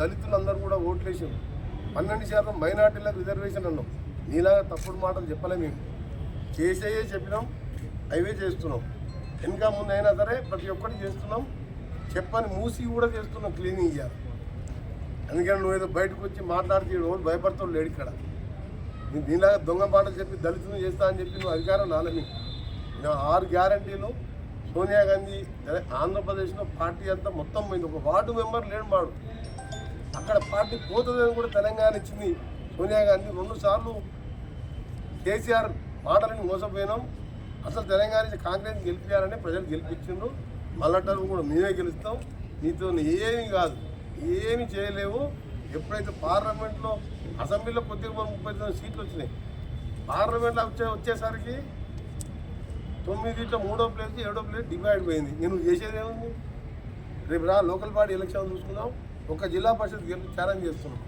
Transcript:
దళితులందరూ కూడా ఓట్లేసారు. 12% మైనార్టీలకు రిజర్వేషన్ అన్నాం. నీలాగా తప్పుడు మాటలు చెప్పలే. మేము చేసేయే చెప్పినాం, అవే చేస్తున్నాం. ఇంకా ముందైనా సరే ప్రతి ఒక్కటి చేస్తున్నాం. చెప్పని మూసి కూడా చేస్తున్నాం క్లీనింగ్ చేయాలి. అందుకని నువ్వు ఏదో బయటకు వచ్చి మాట్లాడితే రోజు భయపడతావు లేడు ఇక్కడ. నీలాగా దొంగ మాటలు చెప్పి దళితులు చేస్తా అని చెప్పి నువ్వు అధికారం నాలని 6 గ్యారంటీలు సోనియా గాంధీ ఆంధ్రప్రదేశ్లో పార్టీ అంతా మొత్తం పోయింది. ఒక వార్డు మెంబర్ లేడు మాడు. అక్కడ పార్టీ పోతుందని కూడా తెలంగాణ ఇచ్చింది సోనియా గాంధీ. 2 సార్లు కేసీఆర్ మాటలని మోసపోయినాం. అసలు తెలంగాణ కాంగ్రెస్ గెలిపించాలని ప్రజలు గెలిపించిండ్రు. మళ్ళీ కూడా మేమే గెలుస్తాం. నీతో ఏమీ కాదు, ఏమీ చేయలేవు. ఎప్పుడైతే పార్లమెంట్లో అసెంబ్లీలో కొద్దిగా 39 సీట్లు వచ్చినాయి. పార్లమెంట్లో వచ్చేసరికి 9 3వ ప్లేస్ 7వ ప్లేస్ డివైడ్ పోయింది. నేను చేసేది ఏముంది? రేపు లోకల్ బాడీ ఎలక్షన్ చూసుకుందాం. ఒక జిల్లా పరిషత్ ఛాలెంజ్ చేస్తున్నాం.